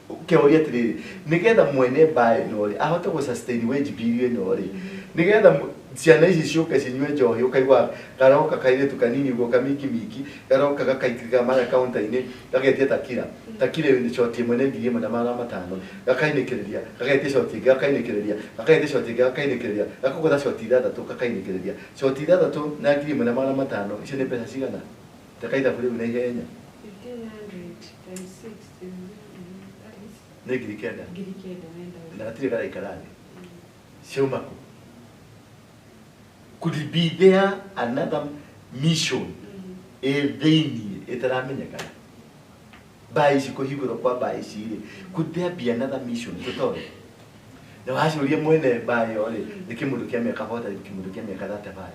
ukeuria atiriri nigetha mwene bae no ri ahota gu sustain wage bill no ri nigetha ciana ici ciuke cinyue njohi ukaigwa garoka kaire tukanini ugo kamiki miki garoka gakaikiga mara counter-ini gagetia takira ni shoti imwe ne ngiri imwe na magana matano gakainĩkĩrĩria gagetia shoti gakainĩkĩrĩria gagetia shoti gakainĩkĩrĩria gakũgũtha shoti ithathatũ gakainĩkĩrĩria shoti ithathatũ na ngiri imwe na magana matano icio nĩ mbeca cigana takaitha bũrĩ na ihenya 1500 times 6 nĩ ngiri kenda na gatirĩ garaikarathĩ ciauma kũ? Could it be there another mission thĩinĩ ĩtaramenyekana mbaa ici kũhingũrwo kwa mbaa ici rĩ, could there be another mission tũtoĩ? Na wacũria mwene mbaa ĩyo rĩ, nĩ kĩmũndũ kĩa mĩaka 40 kĩmũndũ kĩa mĩaka 35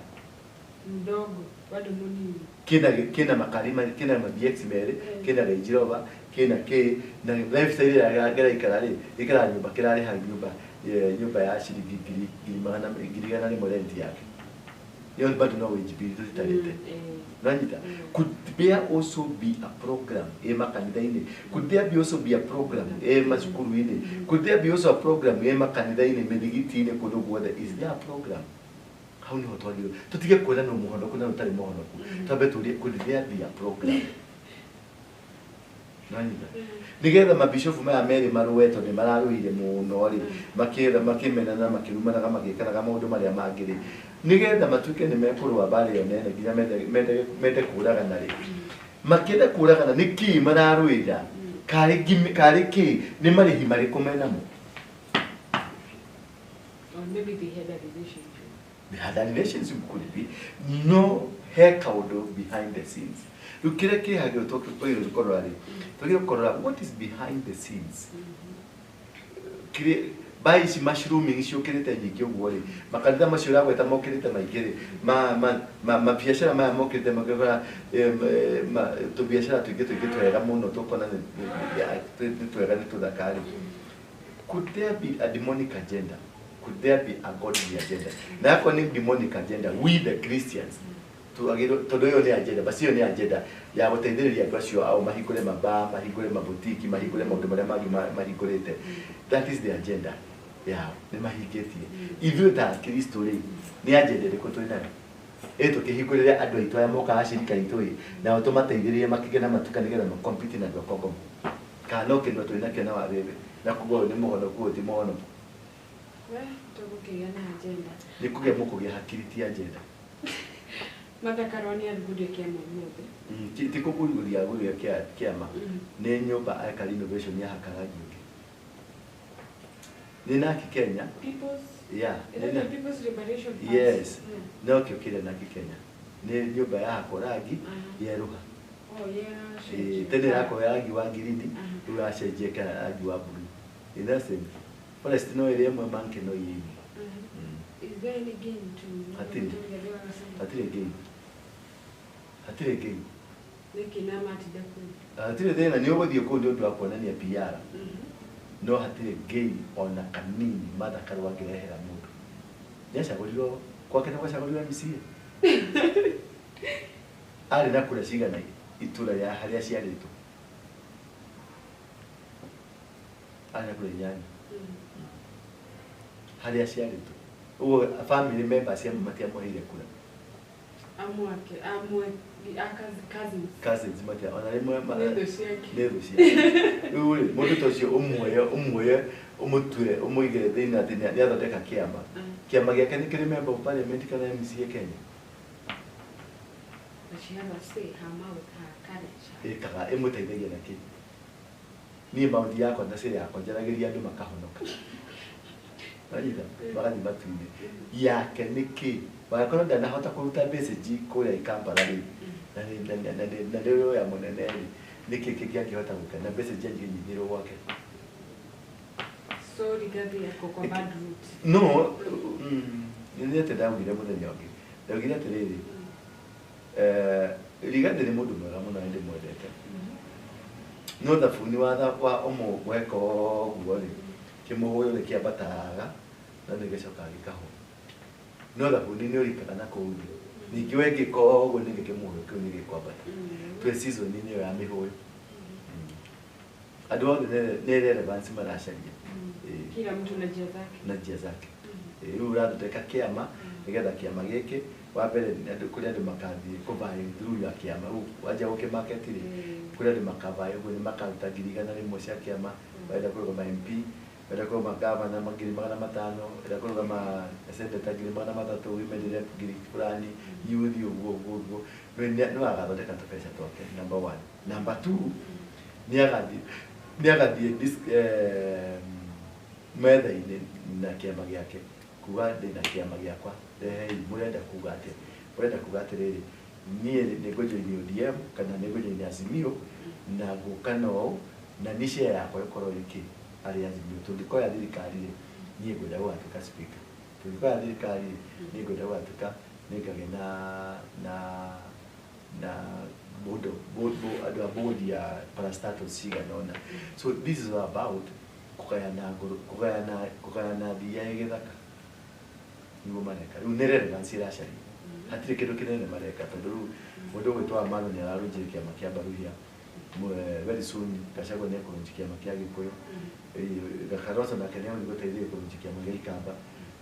mdogo bado munini kina makarima kina mabx mere kina Range Rover kina na lifestyle ya gara ikarari ikara nyumba kirari ha nyumba ya shilingi ngiri gana ni morenti yake yon bado no wage bill tutarete nanyita. Could there also be a program makanitha ine? Could there be also be a program masukuru ine? Could there be also a program makanitha ine medigiti ine kundu guothe? Is there a program? How ni hotoli tutige kwenda no muhono kuna utari muhono tabe tuli could there be a program nani nigetha mabishofu maya meri maruweto ni mararuire muno ri makimena na makirumana kama gikaraga maundu maria mangiri nigetha matuke ni mekurwa bari yo nene nginya mende kuraga na ri makenda kuraga na niki mararuira kari ki ni marihi mari kumenamo or maybe they had a relationship. They had a relationship, could be no hair kaudo behind the scenes. You kira ke hage talk to korari. To korara, what is behind the scenes? Kire bai si mushrooming si okirete nyiki ogwori. Makanitha mashura gweta mokirete maigere. Ma biashara ma mokirete magara to biashara to twega muno to kona ya twega ni tudakari. Could there be a demonic agenda? Could there be a godly agenda? Na yako ni demonic agenda, we the Christians. Todo yo ni agenda, basi yo ni agenda ya guteithĩrĩria andũ acio au mahingũre mabaa, mahingũre mabutiki, mahingũre maũndũ marĩa mangĩ mahingũrĩte. That is the agenda. Yeah, nĩ mahingĩtie. Ithuĩ ta Kristo rĩ, nĩ agenda ĩrĩkũ twĩ nayo? Tũkĩhingũrĩre andũ aitũ aya mokaga acirika aitũ rĩ, nao tũmateithĩrĩrie makĩgĩa na matuka nĩgetha makompiti na andũ a Kongo. Kana no kĩndũ twĩ nakĩo na wawĩwe, na kuoguo nĩ mũhonoku ti mũhonoku. Agenda. Nikuge mukuge hakiri ti agenda. Matakaroni aligude kiama mmoja. Tiko kuri ya guri ya kiama. Ne nyumba aka renovation ya Hakaragi. Nina Kenya. People's People's Liberation Party. Yes. No kile na Kenya. Ne nyumba ya Hakaragi ya Ruha. Oh yeah. Tene yako ya rangi wa ngirindi urachenjeka rangi wa blue. Inasema Palestino ile mwe manke no yini. Is there any gain to Atire gain. Lekina matida ku. Atire tena ni ogothie ku ndio ndwa kuonania PR. No hatire gain ona kanini madha karwa ngirehera mundu. Nyacagũrirwo kwake na gwacagũrirwo mĩciĩ. Arĩ na kura cigana itũra ya harĩa ciarĩtwo. Arĩ na kura inyanya. Harĩa ciarĩtwo. Ugo family members ya matiamũheire kura. Amwe cousins matia ona rimwe Nendo ciake. Rĩu mũndũ ta ũcio ũmuoye umutue umuigire thĩinĩ atĩ nĩ athondeka kĩama. Kĩama gĩake nĩ kĩrĩ member of parliament kana MCA Kenya. She has a say her mouth, her courage. Kaga ĩmũteithagia na kĩ? Niĩ maũndũ yakwa na sĩrĩ yakwa njaragĩria andũ makahonoka. Nanyita magathi matu-inĩ yake nĩ kĩ? Wagakorwo ndanahota kũruta message kũrĩa Kampala rĩ. Na rĩu ya mũnene rĩ nĩ kĩ kĩngĩhota gwĩka na message angĩnyitĩrwo gwake. So Rigathi yako kwa bad route. No, nĩ atĩ ndaugire mũthenya ũngĩ. Ndaugire atĩrĩrĩ. Rigathi nĩ mũndũ mwega mũno ndĩ mwendete. No thabuni wa ũmũgweka ũguo rĩ kĩmũhũyũ nĩ kĩambataga na nĩ gĩcoka gĩkahũ. No thabuni nĩ ũrikaga na kũu thĩ. Ningĩ wengĩka ũguo nĩ kĩmũhũyũ kĩu nĩ gĩkwambata. Twĩ season-inĩ ĩyo ya mĩhũyũ. Andũ othe nĩ relevance maracaria. Kila mtu na njia zake. Na njia zake. Rĩu ũrathondeka kĩama nigetha kiama giki wa mbere kuri andu makathi kubai through ya kiama waja uke market ri kuri andu makabai ugo ni makaruta 100 cia kiama baada kuruga ma MP baada kuruga gavana magiri 500 baada kuruga ma senator 300 women rep fulani youth ugo no agathondeka tupesa twake number 1 number 2 ni agathie this metha-inĩ na kĩama gĩake kuga ndĩna kĩama gĩakwa rehei mũrenda kuga atĩa mũrenda kuga atĩrĩrĩ niĩ nĩngũjoini ODM kana nĩngũjoini Azimio na gũka no na nĩ share yakwa ĩkorwo ĩkĩ arĩ Azimio tũngĩkoya thirikari niĩ ngwenda gũgatuĩka speaker tũngĩkoya thirikari niĩ ngwenda gũgatuĩka nĩngagĩa na bodo andũ a board ya parastatus cigana ũna. So this is all about kugayana thia gĩthaka nĩguo mareka rĩu nĩ relevance ĩracaria hatirĩ kĩndũ kĩnene mareka tondũ rĩu mũndũ ũgwĩtwo Amano nĩ ararunjire kĩama kĩa Mbaruhia very soon Gachagua nĩ ekũrunjia kĩama kĩa Gĩkũyũ Gakaroto nake nĩ egũteithĩrĩria kũrunjia kĩama gĩa Ikamba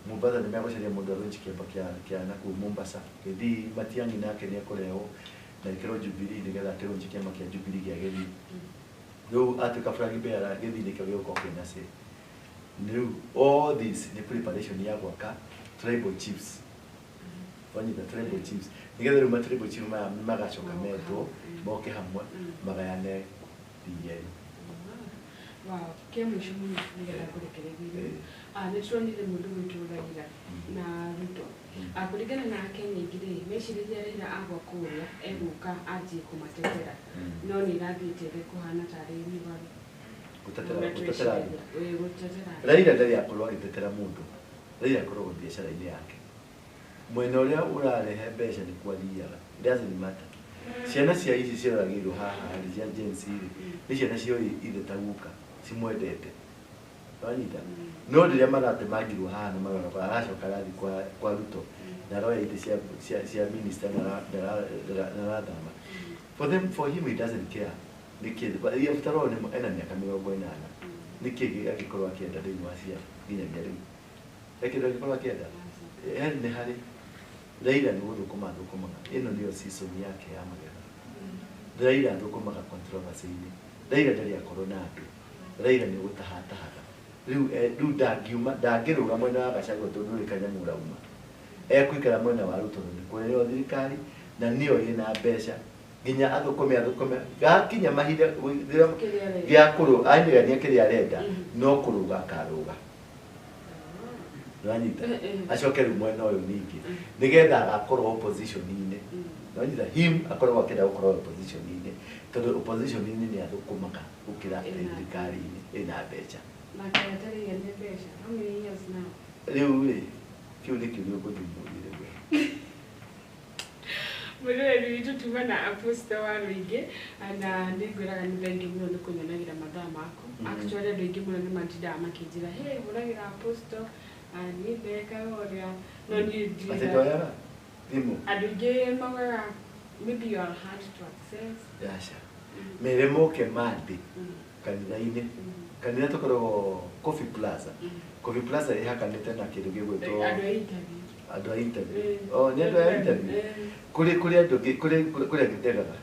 Mombasa nĩ megũcaria mũndũ arunjie kĩama kĩa nakũu Mombasa Gĩthii Matiang'i nake nĩ ekũrehwo na gĩkĩrwo Jubilee nĩgetha akĩrunjie kĩama kĩa Jubilee gĩa Gĩthii rĩu atuĩka Frank Beara Gĩthii nĩkĩo gĩgũkorwo kĩna say rĩu all this nĩ preparation ya gwaka tribal chiefs wanyita tribal chiefs nĩgetha rĩu tribal chiefs magacoka metwo moke hamwe magayane DN. Wow, mũico mũno nĩgetha kũrekereria nĩ turonire mũndũ witũ Raila na Ruto kũringana na Akenya aingĩ mecirĩria Raila agwa kũrĩa egũka anjie kũmatetera no nĩ irathiĩte kũhana tarĩ mĩbaru gutetera Raila ndarĩ akorwo agĩtetera mũndũ Raila akorwo biacara-inĩ yake mwena ũrĩa ũrarehe mbeca nĩ kwathiaga doesn't matter ciana cia ici cioragĩirwo haha cia Gen Z nĩ ciana cioĩ ithe ta guka cimwendete wanyita no rĩrĩa maratemangirwo haha na marora aracoka arathi kwa Ruto na roya ite cia minister na rathama for him he doesn't care nikĩĩ after all ena mĩaka 80 nikĩĩ agĩkorwo akĩenda thĩinĩ wa cia nginyagia rĩu ekĩndũ agĩkorwo akĩenda nĩ harĩ Raila nĩ gũthũkũma ĩno nĩyo season yake ya magetha Raila thũkũmaga controversy-inĩ Raila ndarĩ akorwo na andũ Raila nĩ gũtahatahaga rĩu ndangĩrũga mwena wa Gachagua tondũ nĩ kanyamũ rauma ekũikara mwena wa Ruto nĩ kũrĩo thirikari na nĩyo ĩna mbeca nginya athũkũme gakinya mahinda gĩa kũrũga ainĩgania kĩrĩa arenda no kũrũga akarũga wanyita acoke rĩu mwena ũyũ ningĩ nĩgetha agakorwo opposition-inĩ wanyita him akorwo akĩenda gũkorwo opposition-inĩ tondũ opposition-inĩ nĩ athũkũmaga gũkĩra thirikari-inĩ ĩna mbeca rĩu kĩu nĩ kĩũria ũgũthimũrire Mũrũri witũ tuma na Apostle wa Rũingĩ na nĩ ngwĩraga nĩ thengi mũno nĩ kũnyonagĩra mathaa maku actually andũ aingĩ mũno nĩ matindaga makĩnjĩra hey hũragĩra Apostle niĩ ndekaga ũrĩa no niĩ ndirĩ andũ aingĩ maugaga maybe you are hard to access yaca mere moke mande kanitha-inĩ kanitha tũkoragwo Coffee Plaza ĩhakanĩte na kĩndũ gĩgwĩtwo andũ a interview nĩ andũ a interview kũrĩ andũ kũrĩa ngĩtegaga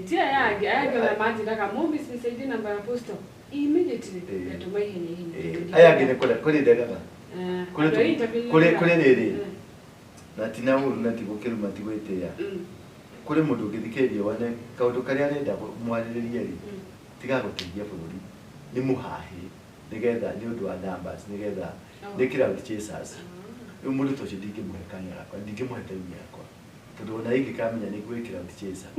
tia yanga matiraga movies nisaidie namba ya Apostle immediately ngatũma ihenya aya angĩ nĩ kũrĩ ndegaga kũrĩ rĩrĩ na ti na ũru na ti gũkĩruma ti gwĩtĩĩa kũrĩ mũndũ ũngĩthikĩrĩria wane kaũndũ karĩa arenda mwarĩrĩrie rĩ tiga gũteithia bũrũri nĩ mũhahe nĩgetha nĩ ũndũ wa numbers nĩgetha nĩ crowd chasers rĩu mũndũ ta ũcio ndingĩmũhe kanya gakwa ndingĩmũhe time yakwa tondũ ona ingĩkamenya nĩ gwĩ crowd chaser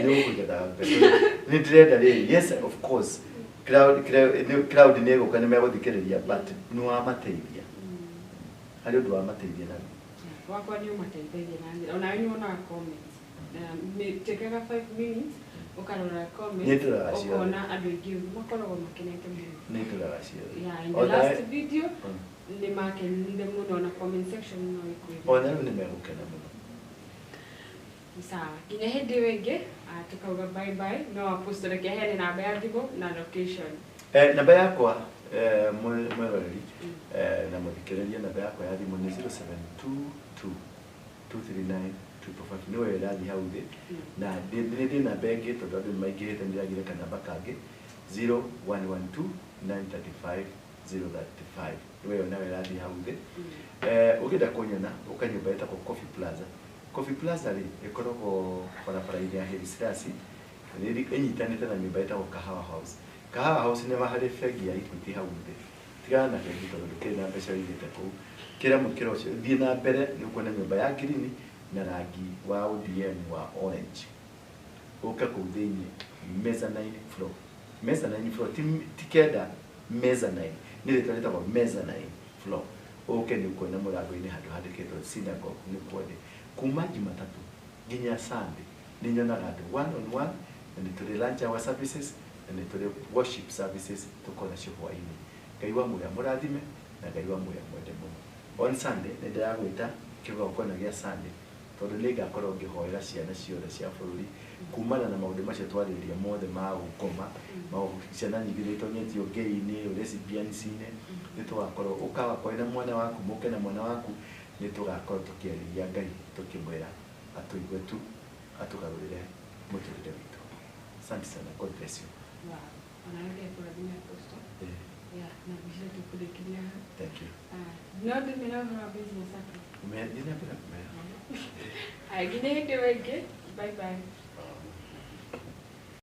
nĩ ũkũgetha nĩ ndĩrenda rĩrĩ yes of course crowd nĩ ĩgũka nĩ megũthikĩrĩria but nĩ wamateithia harĩ ũndũ wamateithia na wakwa nĩ ũmateithagia na ona nĩ wonaga comments tekaga 5 minutes ukarora comments ukona andũ aingĩ makoragwo makenete mũno nĩ tũraga cio in the last video nĩ makenire mũno na comment section no ĩkwĩra ona rĩu nĩ megũkena mũno sawa nginya hĩndĩ ĩyo ĩngĩ tukauga bye bye no Apostle reke heane namba ya thimũ na location Namba yakwa mweroreri na muthikiriria namba yakwa ya thimu ni 0722 239 245 niwe irathi hau thi na ndi namba ingi tondu andu nimaingirite ndiragire kanamba kangi 0112 935 035 niwe nawe irathi hau thi ukida kunyona ukanyumba etako Coffee Plaza. Coffee Plaza ri ikoragwo barabara-ini ya Hills Rasi riri inyitanite na nyumba etako Kahawa House. Kahawa House ni mahali fegi ya Equity hau thi tigana na fegi tondu ndikiri na mbeca igite kuu kira mukiro ucio thie na mbere ni ukuona nyumba ya green na rangi wa ODM wa orange uka kuu thiini mezzanine floor. Mezzanine floor ti kenda mezzanine ni ritwa ritagwo mezzanine floor. Uke ni ukuona murango-ini handu handikitwo synagogue ni kuone kuma Jumatatu nginya Sunday ni nyonaga andu one on one na ni tuli lunch hour services na ni tuli worship services tukona cio hwaini. Ngai wa muya murathime na Ngai wa muya mwende muno. On Sunday ni ndiragwita kigongona gia Sunday tondu ni ngakorwo ngihoera ciana ciothe cia bururi kumana na maundu macio twariria mothe ma gukoma ciana nyingi nitonyetio ngei-ini lesbians-ini nitugakorwo ukawa kwena mwana waku muke na mwana waku nitugakorwo tukiariria Ngai tukimwira atuigue tu atugarurire muturire witu. Asante sana, God bless you. Thank you. Bye bye.